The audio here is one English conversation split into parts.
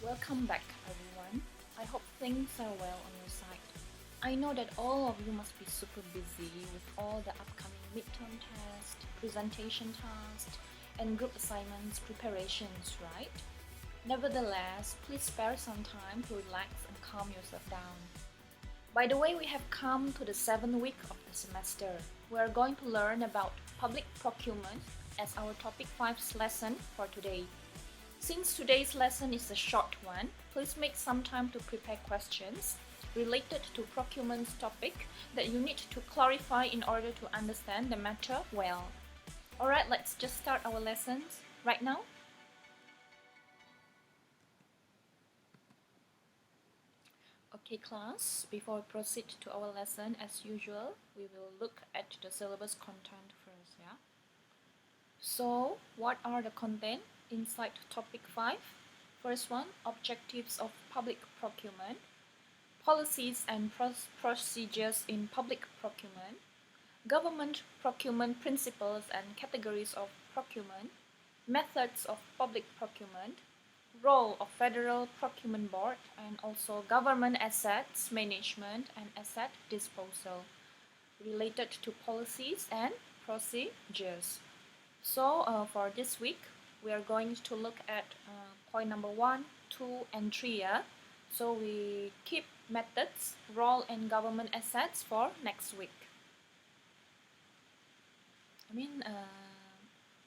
Welcome back, everyone. I hope things are well on your side. I know that all of you must be super busy with all the upcoming midterm tests, presentation tasks, and group assignments preparations, right? Nevertheless, please spare some time to relax and calm yourself down. By the way, we have come to the 7th week of the semester. We are going to learn about public procurement as our topic 5's lesson for today. Since today's lesson is a short one, please make some time to prepare questions related to procurement's topic that you need to clarify in order to understand the matter well. Alright, let's just start our lessons right now. Okay class, before we proceed to our lesson, as usual, we will look at the syllabus content first, yeah? So, what are the content inside topic 5? First one, objectives of public procurement, policies and procedures in public procurement, government procurement principles and categories of procurement, methods of public procurement, role of Federal Procurement Board, and also government assets management and asset disposal related to policies and procedures. So for this week, we are going to look at point number 1, 2, and 3. Yeah? So we keep methods, role, and government assets for next week.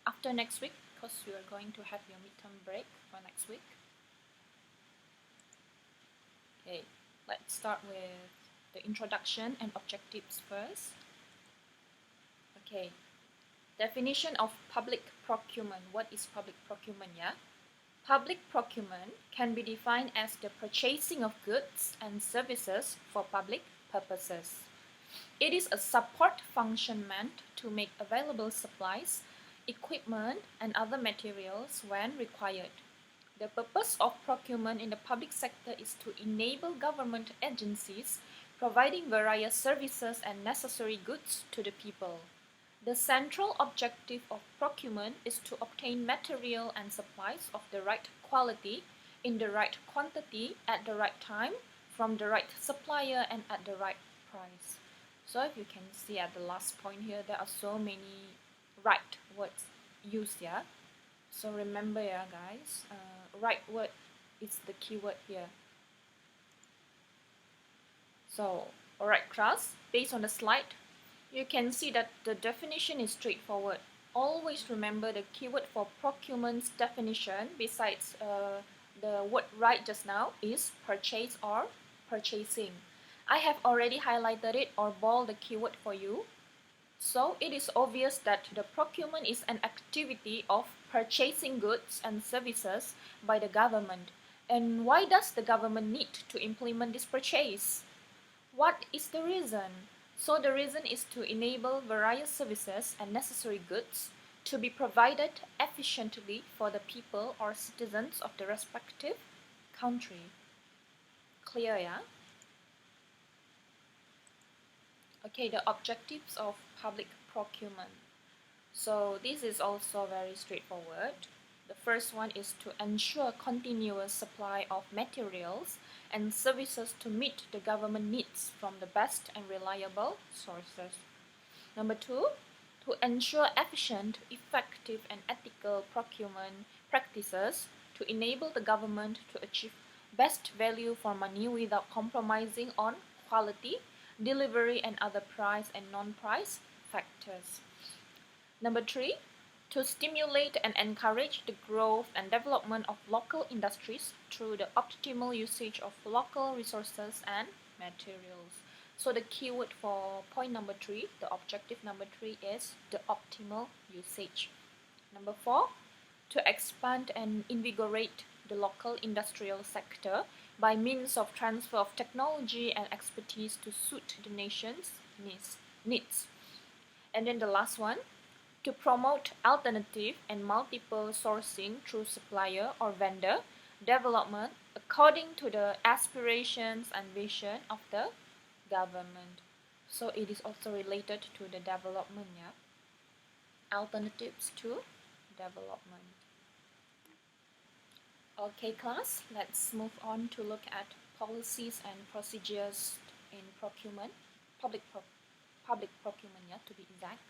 After next week, because you are going to have your midterm break for next week. Okay, let's start with the introduction and objectives first. Okay, definition of public procurement. What is public procurement? Yeah, public procurement can be defined as the purchasing of goods and services for public purposes. It is a support function meant to make available supplies, equipment, and other materials when required. The purpose of procurement in the public sector is to enable government agencies providing various services and necessary goods to the people. The central objective of procurement is to obtain material and supplies of the right quality, in the right quantity, at the right time, from the right supplier, and at the right price. So if you can see at the last point here, there are so many right words used here. So remember, yeah, guys, right word is the keyword here. So, alright class, based on the slide, you can see that the definition is straightforward. Always remember the keyword for procurement's definition, besides the word right just now, is purchase or purchasing. I have already highlighted it or bold the keyword for you. So it is obvious that the procurement is an activity of purchasing goods and services by the government. And why does the government need to implement this purchase? What is the reason? So the reason is to enable various services and necessary goods to be provided efficiently for the people or citizens of the respective country. Clear, yeah? Okay, the objectives of public procurement. So this is also very straightforward. The first one is to ensure continuous supply of materials and services to meet the government needs from the best and reliable sources. Number 2, to ensure efficient, effective, and ethical procurement practices to enable the government to achieve best value for money without compromising on quality, delivery, and other price and non-price factors. Number 3, to stimulate and encourage the growth and development of local industries through the optimal usage of local resources and materials. So the keyword for point number 3, the objective number 3, is the optimal usage. Number 4, to expand and invigorate the local industrial sector by means of transfer of technology and expertise to suit the nation's needs. And then the last one, to promote alternative and multiple sourcing through supplier or vendor development according to the aspirations and vision of the government. So it is also related to the development, yeah? Alternatives to development. Okay, class, let's move on to look at policies and procedures in procurement, public, public procurement, yeah, to be exact.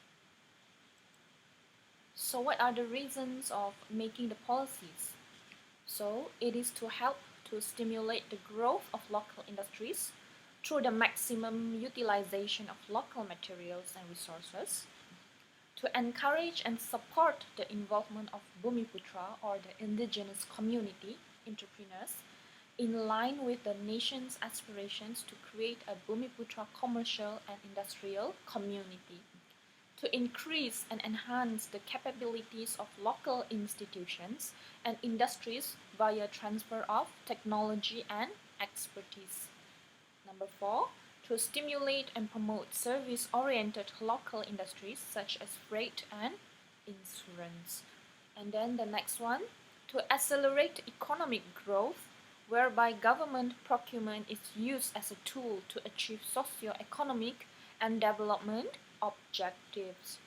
So what are the reasons of making the policies? So it is to help to stimulate the growth of local industries through the maximum utilization of local materials and resources, to encourage and support the involvement of Bumiputra or the indigenous community entrepreneurs in line with the nation's aspirations to create a Bumiputra commercial and industrial community, to increase and enhance the capabilities of local institutions and industries via transfer of technology and expertise. Number 4, to stimulate and promote service-oriented local industries such as freight and insurance. And then the next one, to accelerate economic growth, whereby government procurement is used as a tool to achieve socio-economic and development objectives.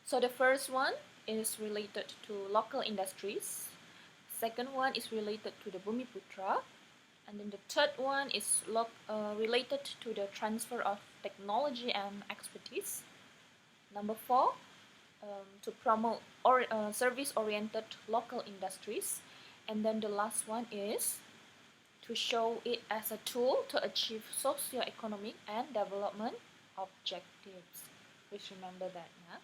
So the first one is related to local industries. Second one is related to the Bumiputra. And then the third one is related to the transfer of technology and expertise. Number 4, to promote service-oriented local industries. And then the last one is to show it as a tool to achieve socio-economic and development objectives. Please remember that, yeah?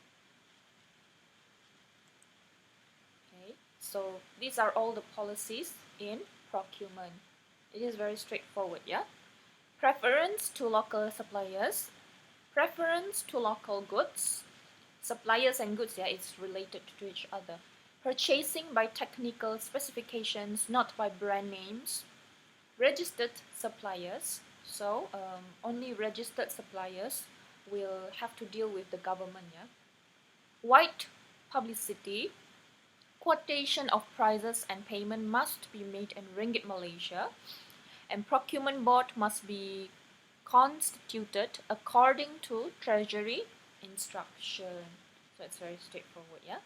Okay, so these are all the policies in procurement. It is very straightforward, yeah? Preference to local suppliers, preference to local goods, suppliers and goods, yeah, it's related to each other. Purchasing by technical specifications, not by brand names. Registered suppliers, so only registered suppliers will have to deal with the government, yeah? White publicity, quotation of prices and payment must be made in Ringgit Malaysia, and procurement board must be constituted according to Treasury instruction. So it's very straightforward, yeah?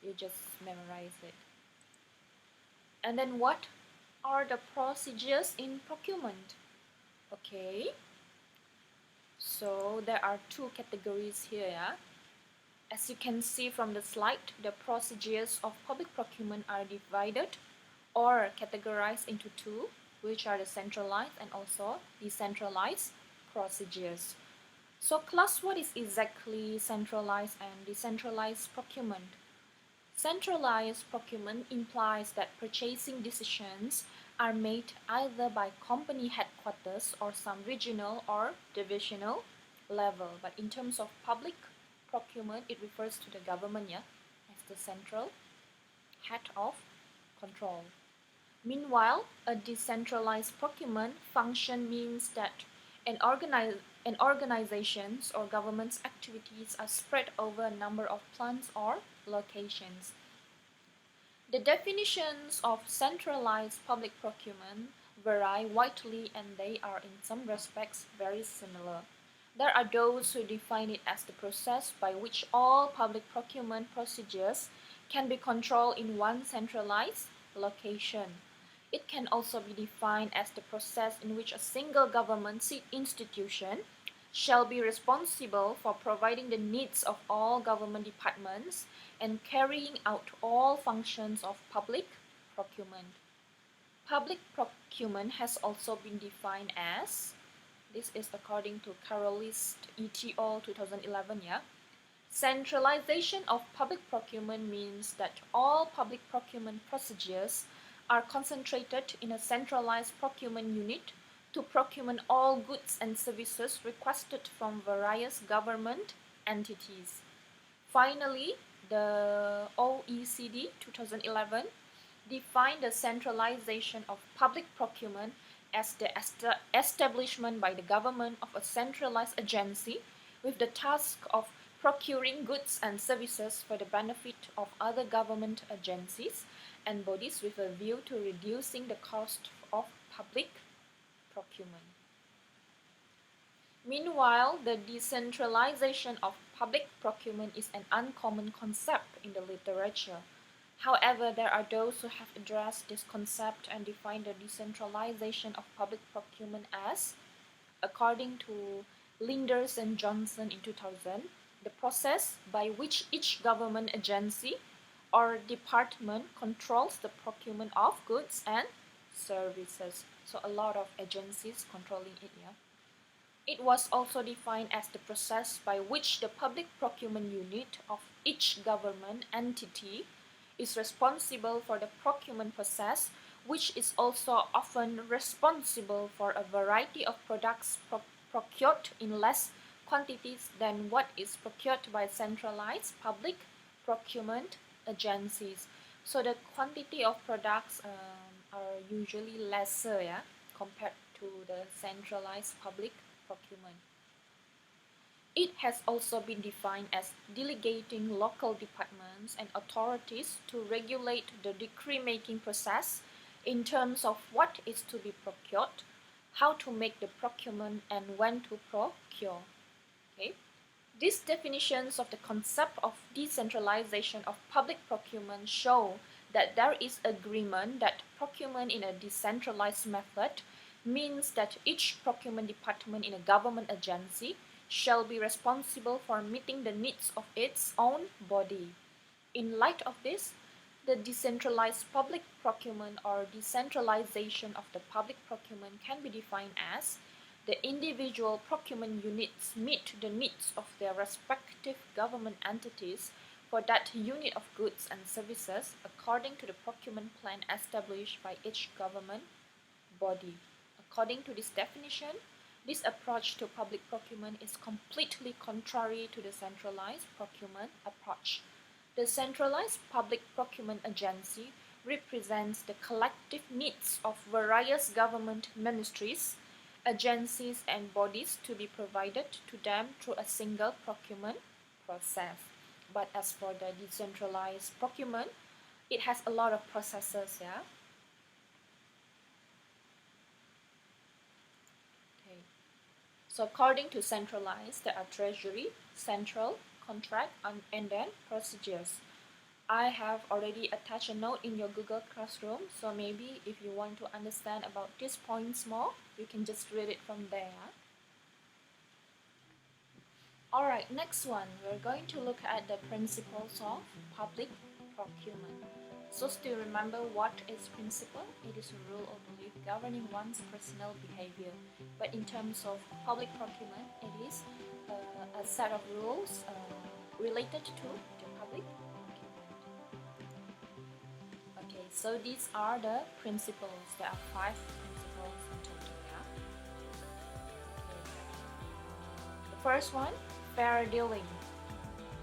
You just memorize it. And then what are the procedures in procurement? Okay, so there are two categories here, yeah? As you can see from the slide, the procedures of public procurement are divided or categorized into two, which are the centralized and also decentralized procedures. So class, what is exactly centralized and decentralized procurement? Centralized procurement implies that purchasing decisions are made either by company headquarters or some regional or divisional level. But in terms of public procurement, it refers to the government, yeah, as the central head of control. Meanwhile, a decentralized procurement function means that an organization's or government's activities are spread over a number of plants or locations. The definitions of centralized public procurement vary widely, and they are in some respects very similar. There are those who define it as the process by which all public procurement procedures can be controlled in one centralized location. It can also be defined as the process in which a single government institution shall be responsible for providing the needs of all government departments and carrying out all functions of public procurement. Public procurement has also been defined as, this is according to Carolist et al. 2011, yeah? Centralization of public procurement means that all public procurement procedures are concentrated in a centralized procurement unit to procurement all goods and services requested from various government entities. Finally, the OECD 2011 defined the centralization of public procurement as the establishment by the government of a centralized agency with the task of procuring goods and services for the benefit of other government agencies and bodies with a view to reducing the cost of public procurement. Meanwhile, the decentralization of public procurement is an uncommon concept in the literature. However, there are those who have addressed this concept and defined the decentralization of public procurement as, according to Linders and Johnson in 2000, the process by which each government agency or department controls the procurement of goods and services. So a lot of agencies controlling it, yeah. It was also defined as the process by which the public procurement unit of each government entity is responsible for the procurement process, which is also often responsible for a variety of products procured in less quantities than what is procured by centralized public procurement agencies. So the quantity of products are usually lesser, yeah, compared to the centralized public procurement. It has also been defined as delegating local departments and authorities to regulate the decree-making process in terms of what is to be procured, how to make the procurement, and when to procure. Okay? These definitions of the concept of decentralization of public procurement show that there is agreement that procurement in a decentralized method means that each procurement department in a government agency shall be responsible for meeting the needs of its own body. In light of this, the decentralized public procurement or decentralization of the public procurement can be defined as the individual procurement units meet the needs of their respective government entities for that unit of goods and services according to the procurement plan established by each government body. According to this definition, this approach to public procurement is completely contrary to the centralized procurement approach. The centralized public procurement agency represents the collective needs of various government ministries, agencies, and bodies to be provided to them through a single procurement process. But as for the decentralized procurement, it has a lot of processes, yeah. Okay. So according to centralized, there are treasury, central, contract, and then procedures. I have already attached a note in your Google Classroom, so maybe if you want to understand about these points more, you can just read it from there. Alright, next one, we're going to look at the principles of public procurement. So still remember what is principle? It is a rule or belief governing one's personal behavior. But in terms of public procurement, it is a set of rules related to the public procurement. Okay, so these are the principles. There are 5 principles in total. Yeah? Okay. The first one, fair dealing.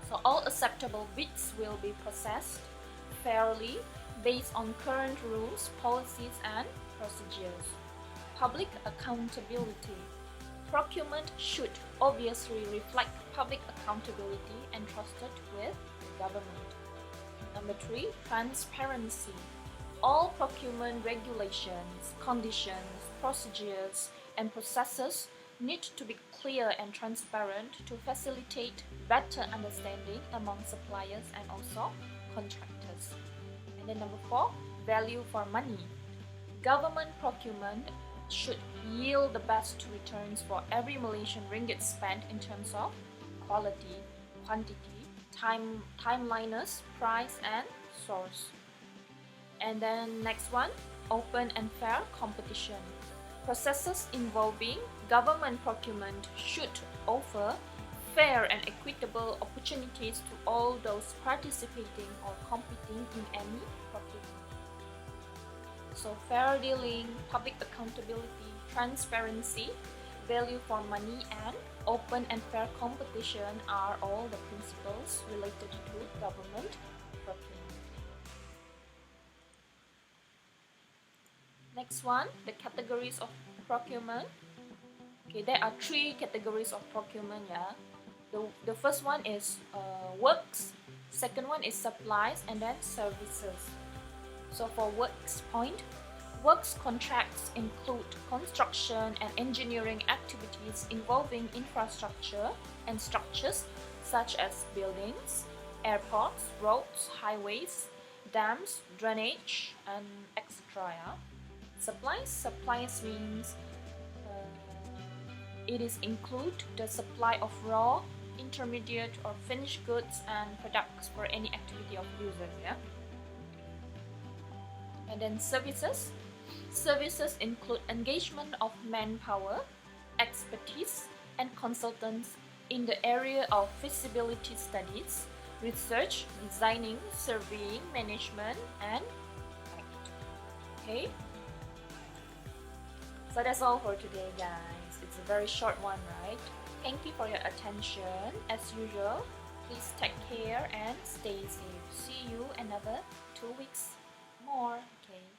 So all acceptable bids will be processed fairly based on current rules, policies, and procedures. Public accountability. Procurement should obviously reflect public accountability entrusted with the government. Number 3, transparency. All procurement regulations, conditions, procedures, and processes need to be clear and transparent to facilitate better understanding among suppliers and also contractors. And then number 4, value for money. Government procurement should yield the best returns for every Malaysian ringgit spent in terms of quality, quantity, timeliness, price, and source. And then next one, open and fair competition. Processes involving government procurement should offer fair and equitable opportunities to all those participating or competing in any procurement. So fair dealing, public accountability, transparency, value for money, and open and fair competition are all the principles related to government procurement. Next one, the categories of procurement. Okay, there are 3 categories of procurement, yeah. The first one is works, second one is supplies, and then services. So for works point, works contracts include construction and engineering activities involving infrastructure and structures such as buildings, airports, roads, highways, dams, drainage, and etc. Yeah? Supplies means it is include the supply of raw, intermediate, or finished goods and products for any activity of users. Yeah. And then services. Services include engagement of manpower, expertise, and consultants in the area of feasibility studies, research, designing, surveying, management, and act. Okay? So that's all for today, guys. It's a very short one, right? Thank you for your attention. As usual, please take care and stay safe. See you another 2 weeks more. Okay.